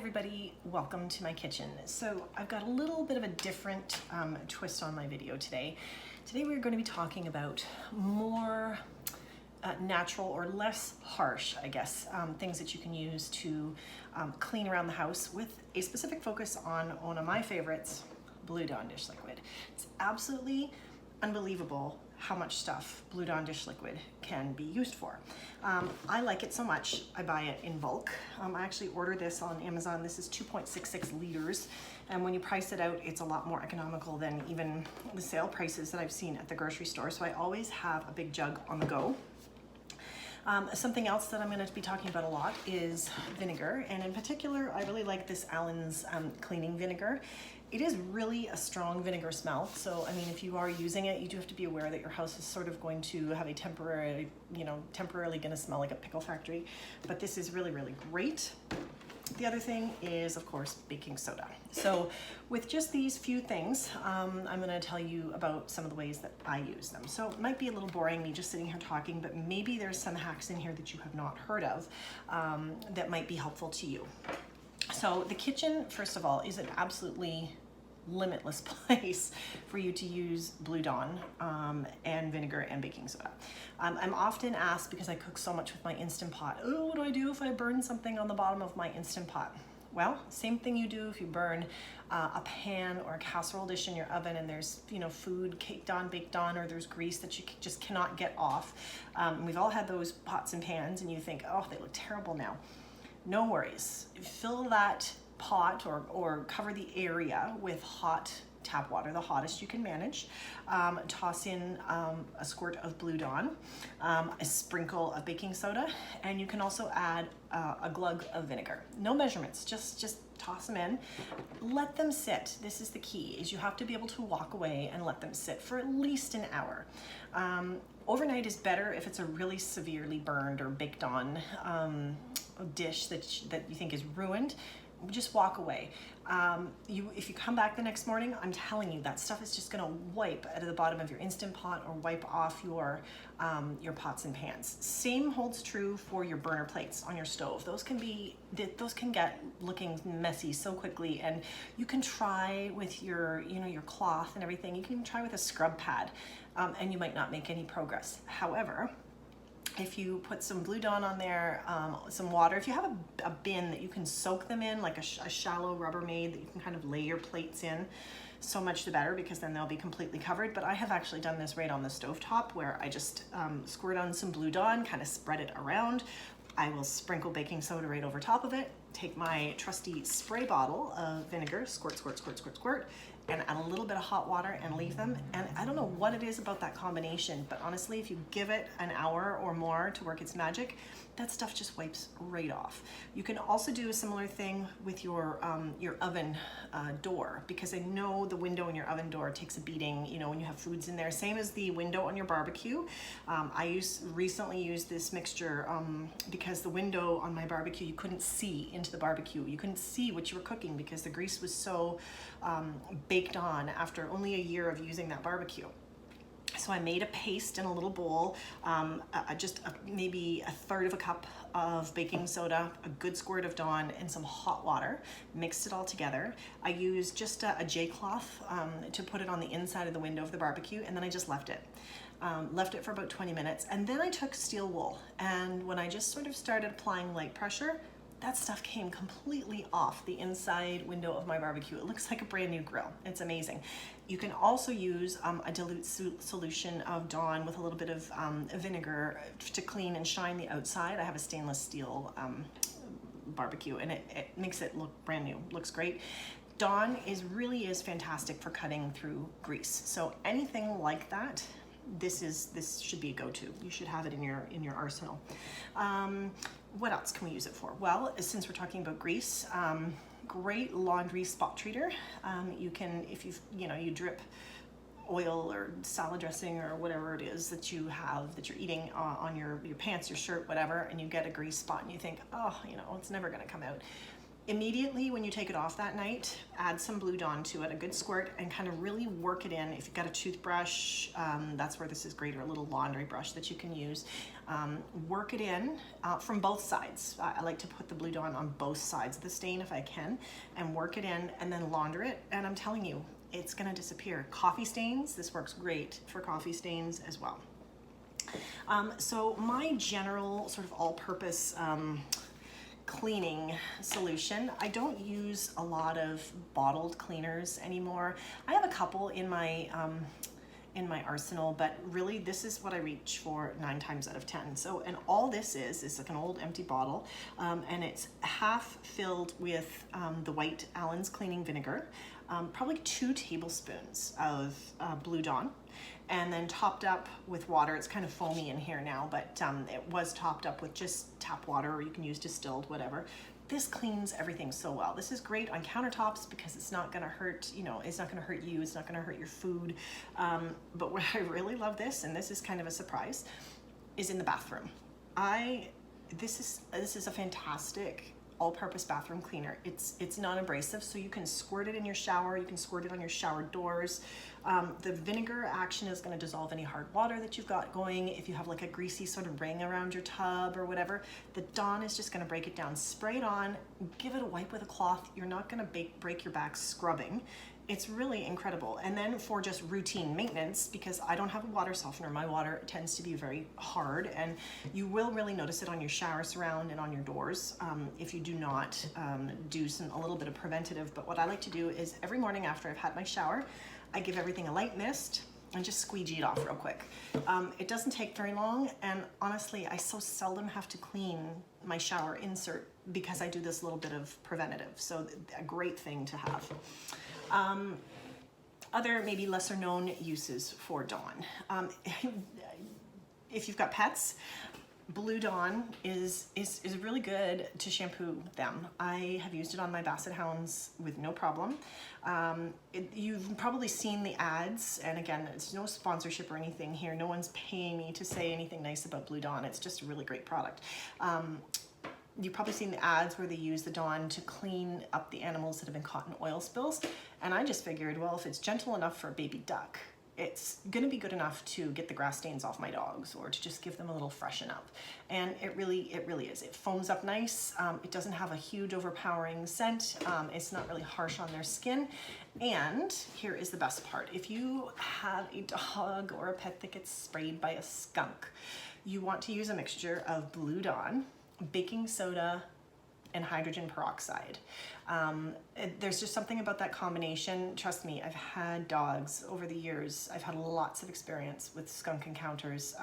everybody, welcome to my kitchen. So I've got a little bit of a different twist on my video today. Today we're going to be talking about more natural or less harsh, I guess, things that you can use to clean around the house with a specific focus on one of my favorites, Blue Dawn dish liquid. It's absolutely unbelievable how much stuff Blue Dawn dish liquid can be used for. I like it so much, I buy it in bulk. I actually ordered this on Amazon. This is 2.66 liters. And when you price it out, it's a lot more economical than even the sale prices that I've seen at the grocery store. So I always have a big jug on the go. Something else that I'm going to be talking about a lot is vinegar, and in particular I really like this Allen's cleaning vinegar. It is really a strong vinegar smell, so I mean if you are using it, you do have to be aware that your house is sort of going to have a temporarily going to smell like a pickle factory, but this is really, really great. The other thing is, of course, baking soda. So with just these few things, I'm going to tell you about some of the ways that I use them. So it might be a little boring, me just sitting here talking, but maybe there's some hacks in here that you have not heard of that might be helpful to you. So the kitchen, first of all, is an absolutely limitless place for you to use Blue Dawn and vinegar and baking soda. I'm often asked, because I cook so much with my Instant Pot, oh, what do I do if I burn something on the bottom of my Instant Pot? Well, same thing you do if you burn a pan or a casserole dish in your oven and there's food caked on, baked on, or there's grease that you just cannot get off. We've all had those pots and pans and you think, oh, they look terrible now. No worries. Fill that pot or cover the area with hot tap water, the hottest you can manage. Toss in a squirt of Blue Dawn, a sprinkle of baking soda, and you can also add a glug of vinegar. No measurements, just toss them in. Let them sit. This is the key, is you have to be able to walk away and let them sit for at least an hour. Overnight is better if it's a really severely burned or baked on dish that you think is ruined. Just walk away. If you come back the next morning, I'm telling you, that stuff is just going to wipe out of the bottom of your Instant Pot or wipe off your pots and pans. Same holds true for your burner plates on your stove. Those can get looking messy so quickly, and you can try with your cloth and everything. You can even try with a scrub pad, and you might not make any progress. However, if you put some Blue Dawn on there, some water, if you have a bin that you can soak them in, like a shallow Rubbermaid that you can kind of lay your plates in, so much the better, because then they'll be completely covered. But I have actually done this right on the stovetop, where I just squirt on some Blue Dawn, kind of spread it around. I will sprinkle baking soda right over top of it, take my trusty spray bottle of vinegar, squirt, squirt, squirt, squirt, squirt, and add a little bit of hot water and leave them. And I don't know what it is about that combination, but honestly, if you give it an hour or more to work its magic, that stuff just wipes right off. You can also do a similar thing with your oven door, because I know the window in your oven door takes a beating, when you have foods in there. Same as the window on your barbecue. I recently used this mixture because the window on my barbecue, you couldn't see into the barbecue. You couldn't see what you were cooking because the grease was so baked on after only a year of using that barbecue. So I made a paste in a little bowl, maybe a third of a cup of baking soda, a good squirt of Dawn, and some hot water. Mixed it all together. I used just a J-cloth to put it on the inside of the window of the barbecue, and then I just left it. Left it for about 20 minutes, and then I took steel wool, and when I just sort of started applying light pressure, that stuff came completely off the inside window of my barbecue. It looks like a brand new grill. It's amazing. You can also use a dilute solution of Dawn with a little bit of vinegar to clean and shine the outside. I have a stainless steel barbecue, and it makes it look brand new. Looks great. Dawn really is fantastic for cutting through grease. So anything like that, this should be a go-to. You should have it in your arsenal. What else can we use it for? Well, since we're talking about grease, great laundry spot treater. You can, if you drip oil or salad dressing or whatever it is that you have, that you're eating on your pants, your shirt, whatever, and you get a grease spot and you think, oh, it's never gonna come out. Immediately when you take it off that night, add some Blue Dawn to it, a good squirt, and kind of really work it in. If you've got a toothbrush, that's where this is great, or a little laundry brush that you can use. Work it in from both sides. I like to put the Blue Dawn on both sides of the stain if I can, and work it in and then launder it. And I'm telling you, it's gonna disappear. Coffee stains, this works great for coffee stains as well. So my general sort of all-purpose cleaning solution, I don't use a lot of bottled cleaners anymore. I have a couple in my arsenal, but really this is what I reach for 9 times out of 10. So, and all this is like an old empty bottle, and it's half filled with the white Allen's cleaning vinegar, probably 2 tablespoons of Blue Dawn, and then topped up with water. It's kind of foamy in here now, but it was topped up with just tap water, or you can use distilled, whatever. This cleans everything so well. This is great on countertops because it's not gonna hurt, you know, it's not gonna hurt you, it's not gonna hurt your food. But where I really love this, and this is kind of a surprise, is in the bathroom. This is a fantastic all-purpose bathroom cleaner. It's non-abrasive, so you can squirt it in your shower, you can squirt it on your shower doors. The vinegar action is going to dissolve any hard water that you've got going. If you have like a greasy sort of ring around your tub or whatever, the Dawn is just going to break it down. Spray it on, give it a wipe with a cloth. You're not going to break your back scrubbing. It's really incredible. And then for just routine maintenance, because I don't have a water softener, my water tends to be very hard, and you will really notice it on your shower surround and on your doors if you do not do a little bit of preventative. But what I like to do is every morning after I've had my shower, I give everything a light mist and just squeegee it off real quick. It doesn't take very long, and honestly, I so seldom have to clean my shower insert because I do this little bit of preventative. So a great thing to have. Other maybe lesser known uses for Dawn. If you've got pets, Blue Dawn is really good to shampoo them. I have used it on my Basset Hounds with no problem. You've probably seen the ads, and again, it's no sponsorship or anything here. No one's paying me to say anything nice about Blue Dawn. It's just a really great product. You've probably seen the ads where they use the Dawn to clean up the animals that have been caught in oil spills. And I just figured, well, if it's gentle enough for a baby duck, it's gonna be good enough to get the grass stains off my dogs, or to just give them a little freshen up. And it really is. It foams up nice. It doesn't have a huge overpowering scent. It's not really harsh on their skin. And here is the best part. If you have a dog or a pet that gets sprayed by a skunk, you want to use a mixture of Blue Dawn, baking soda, and hydrogen peroxide. There's just something about that combination. Trust me, I've had dogs over the years. I've had lots of experience with skunk encounters.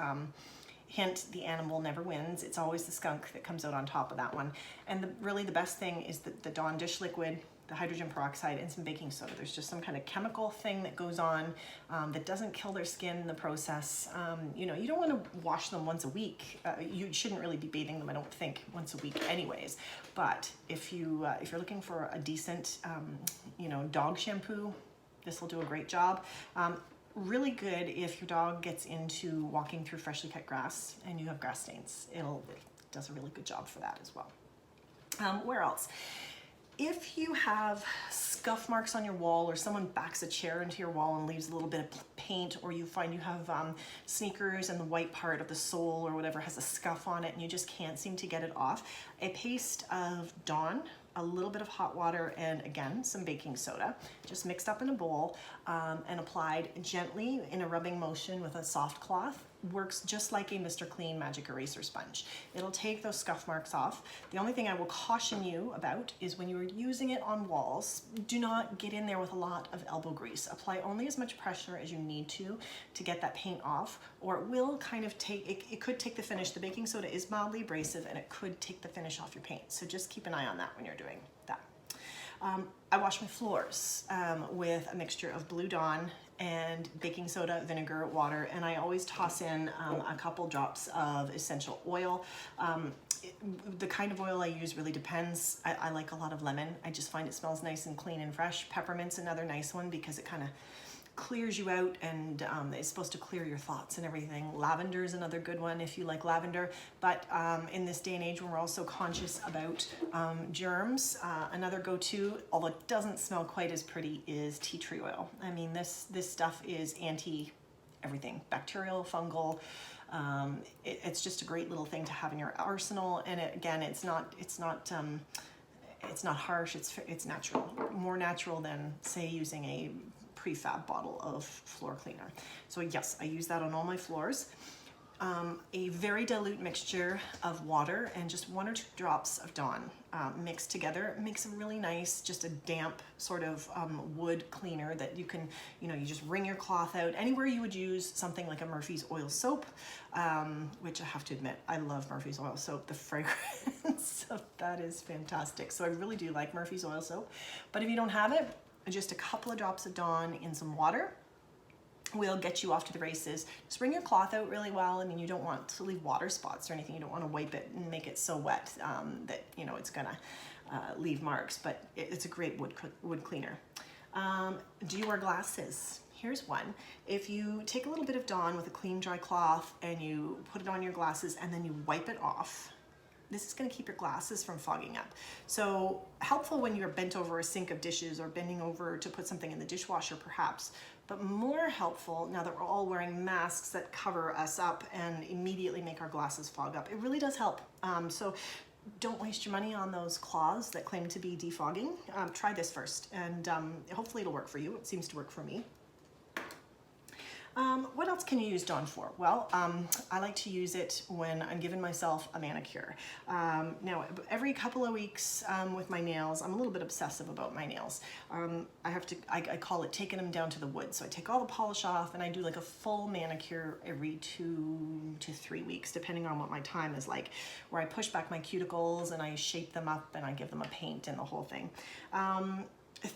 Hint, the animal never wins. It's always the skunk that comes out on top of that one. And really the best thing is the Dawn dish liquid, the hydrogen peroxide, and some baking soda. There's just some kind of chemical thing that goes on that doesn't kill their skin in the process. You know, you don't want to wash them once a week. You shouldn't really be bathing them, I don't think, once a week anyways. But if you're looking for a decent, you know, dog shampoo, this will do a great job. Really good if your dog gets into walking through freshly cut grass and you have grass stains. It does a really good job for that as well. Where else? If you have scuff marks on your wall, or someone backs a chair into your wall and leaves a little bit of paint, or you find you have sneakers and the white part of the sole or whatever has a scuff on it and you just can't seem to get it off, a paste of Dawn, a little bit of hot water, and again, some baking soda, just mixed up in a bowl and applied gently in a rubbing motion with a soft cloth, works just like a Mr. Clean Magic Eraser Sponge. It'll take those scuff marks off. The only thing I will caution you about is when you are using it on walls, do not get in there with a lot of elbow grease. Apply only as much pressure as you need to get that paint off, or it will kind of take, it could take the finish. The baking soda is mildly abrasive and it could take the finish off your paint. So just keep an eye on that when you're doing that. I wash my floors with a mixture of Blue Dawn and baking soda, vinegar, water, and I always toss in a couple drops of essential oil. The kind of oil I use really depends. I like a lot of lemon. I just find it smells nice and clean and fresh. Peppermint's another nice one because it kind of clears you out and is supposed to clear your thoughts and everything. Lavender is another good one if you like lavender, but in this day and age when we're also conscious about germs, another go-to, although it doesn't smell quite as pretty, is tea tree oil. I mean, this stuff is anti everything, bacterial, fungal. It's just a great little thing to have in your arsenal, and again, it's not harsh. It's natural, more natural than say using a prefab bottle of floor cleaner. So yes, I use that on all my floors. A very dilute mixture of water and just 1 or 2 drops of Dawn mixed together makes a really nice, just a damp sort of wood cleaner that you can, you just wring your cloth out. Anywhere you would use something like a Murphy's oil soap, which I have to admit, I love Murphy's oil soap. The fragrance of that is fantastic. So I really do like Murphy's oil soap. But if you don't have it, just a couple of drops of Dawn in some water will get you off to the races. Just wring your cloth out really well. I mean, you don't want to leave water spots or anything. You don't want to wipe it and make it so wet that it's gonna leave marks, but it's a great wood cleaner. Do you wear glasses? Here's one. If you take a little bit of Dawn with a clean dry cloth and you put it on your glasses and then you wipe it off, this is going to keep your glasses from fogging up. So helpful when you're bent over a sink of dishes or bending over to put something in the dishwasher perhaps, but more helpful now that we're all wearing masks that cover us up and immediately make our glasses fog up. It really does help. So don't waste your money on those cloths that claim to be defogging. Try this first, and hopefully it'll work for you. It seems to work for me. What else can you use Dawn for? Well, I like to use it when I'm giving myself a manicure. Now, every couple of weeks with my nails, I'm a little bit obsessive about my nails. I call it taking them down to the wood. So I take all the polish off and I do like a full manicure every 2 to 3 weeks, depending on what my time is like, where I push back my cuticles and I shape them up and I give them a paint and the whole thing.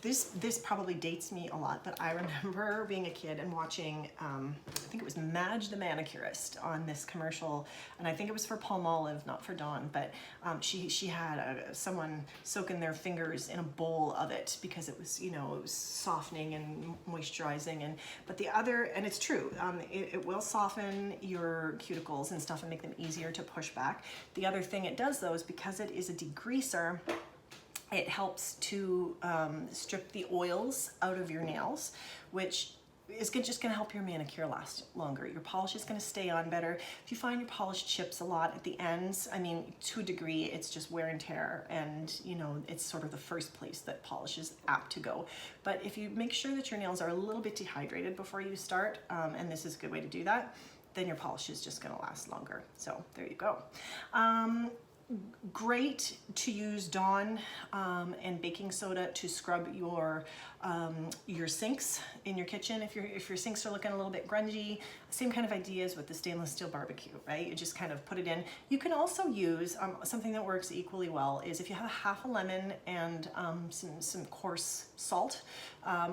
This probably dates me a lot, but I remember being a kid and watching, I think it was Madge the Manicurist on this commercial, and I think it was for Palmolive, not for Dawn, but she had someone soaking their fingers in a bowl of it because it was, it was softening and moisturizing, but it's true, it will soften your cuticles and stuff and make them easier to push back. The other thing it does though is because it is a degreaser, it helps to strip the oils out of your nails, which is just going to help your manicure last longer. Your polish is going to stay on better. If you find your polish chips a lot at the ends, I mean, to a degree, it's just wear and tear, and it's sort of the first place that polish is apt to go. But if you make sure that your nails are a little bit dehydrated before you start, and this is a good way to do that, then your polish is just going to last longer. So there you go. Great to use Dawn and baking soda to scrub your sinks in your kitchen. If your sinks are looking a little bit grungy, same kind of idea as with the stainless steel barbecue, right? You just kind of put it in. You can also use something that works equally well is if you have half a lemon and some coarse salt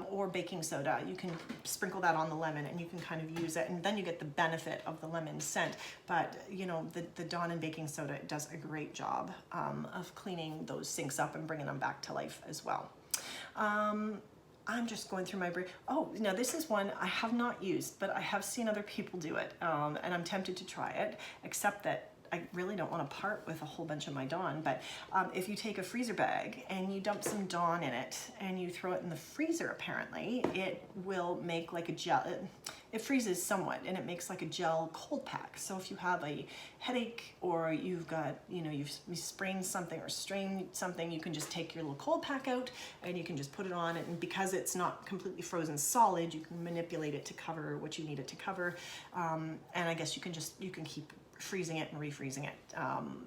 or baking soda, you can sprinkle that on the lemon and you can kind of use it, and then you get the benefit of the lemon scent. But the Dawn and baking soda does a great job of cleaning those sinks up and bringing them back to life as well. I'm just going through my brain. Oh, now this is one I have not used, but I have seen other people do it, and I'm tempted to try it, except that I really don't want to part with a whole bunch of my Dawn. But if you take a freezer bag and you dump some Dawn in it and you throw it in the freezer, apparently it will make like a gel. It freezes somewhat and it makes like a gel cold pack. So if you have a headache or you've got, you've sprained something or strained something, you can just take your little cold pack out and you can just put it on it. And because it's not completely frozen solid, you can manipulate it to cover what you need it to cover. And I guess you can keep freezing it and refreezing it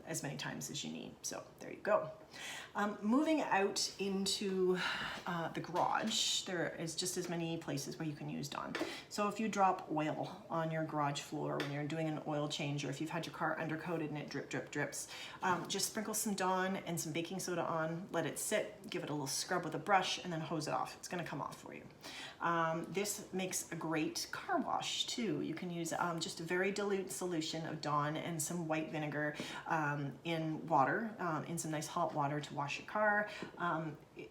as many times as you need. So there you go. Moving out into the garage, there is just as many places where you can use Dawn. So if you drop oil on your garage floor when you're doing an oil change, or if you've had your car undercoated and it drips, just sprinkle some Dawn and some baking soda on, let it sit, give it a little scrub with a brush, and then hose it off. It's going to come off for you. This makes a great car wash too. You can use just a very dilute solution of Dawn Dawn and some white vinegar in water, in some nice hot water to wash your car.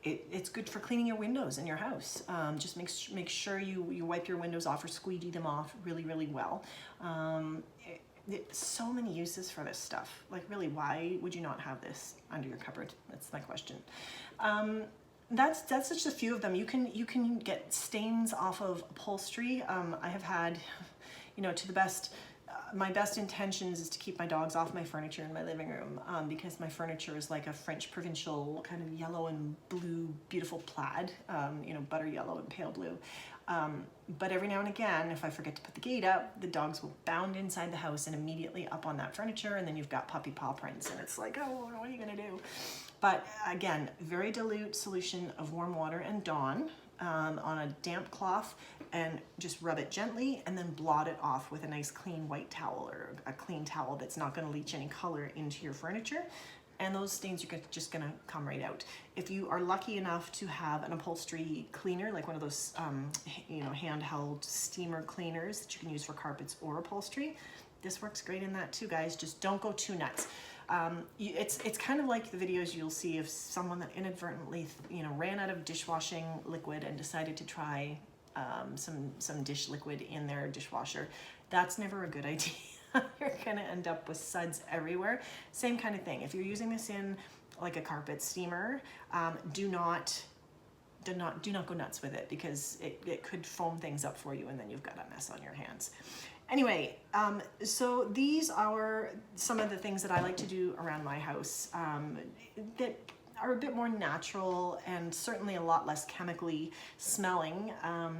It's good for cleaning your windows in your house. Just make sure you wipe your windows off or squeegee them off really, really well. So many uses for this stuff. Like, really, why would you not have this under your cupboard? That's my question. That's just a few of them. You can get stains off of upholstery. I have had, you know, to the best, my best intentions is to keep my dogs off my furniture in my living room, because my furniture is like a French provincial kind of yellow and blue, beautiful plaid, you know, butter yellow and pale blue. But every now and again, if I forget to put the gate up, the dogs will bound inside the house and immediately up on that furniture, and then you've got puppy paw prints, and it's like, oh, what are you gonna do? But again, very dilute solution of warm water and Dawn on a damp cloth, and just rub it gently and then blot it off with a nice clean white towel or a clean towel that's not gonna leach any color into your furniture. And those stains are just gonna come right out. If you are lucky enough to have an upholstery cleaner, like one of those you know, handheld steamer cleaners that you can use for carpets or upholstery, this works great in that too, guys. Just don't go too nuts. It's kind of like the videos you'll see of someone that inadvertently, you know, ran out of dishwashing liquid and decided to try some dish liquid in their dishwasher. That's never a good idea. You're gonna end up with suds everywhere. Same kind of thing. If you're using this in like a carpet steamer, do not go nuts with it, because it could foam things up for you and then you've got a mess on your hands. Anyway, so these are some of the things that I like to do around my house that are a bit more natural and certainly a lot less chemically smelling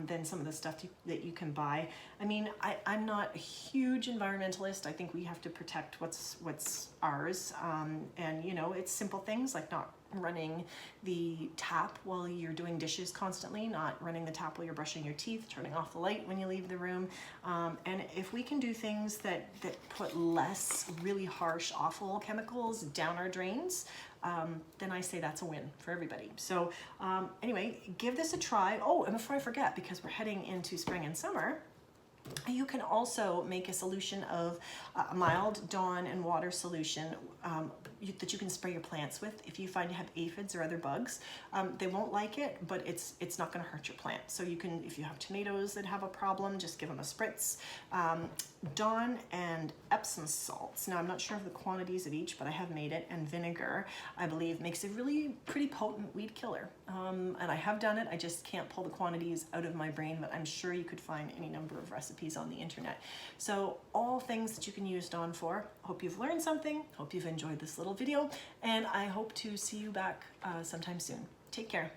than some of the stuff that you can buy. I mean, I'm not a huge environmentalist. I think we have to protect what's ours, and you know, it's simple things like not running the tap while you're doing dishes constantly, not running the tap while you're brushing your teeth, turning off the light when you leave the room. And if we can do things that put less really harsh, awful chemicals down our drains, then I say that's a win for everybody. So anyway, give this a try. Oh, and before I forget, because we're heading into spring and summer, you can also make a solution of a mild Dawn and water solution that you can spray your plants with. If you find you have aphids or other bugs, they won't like it, but it's not going to hurt your plant. So you can, if you have tomatoes that have a problem, just give them a spritz. Dawn and Epsom salts. Now, I'm not sure of the quantities of each, but I have made it. And vinegar, I believe, makes a really pretty potent weed killer. And I have done it. I just can't pull the quantities out of my brain, but I'm sure you could find any number of recipes on the internet. So all things that you can use Dawn for. Hope you've learned something. Hope you've enjoyed this little video, and I hope to see you back sometime soon. Take care.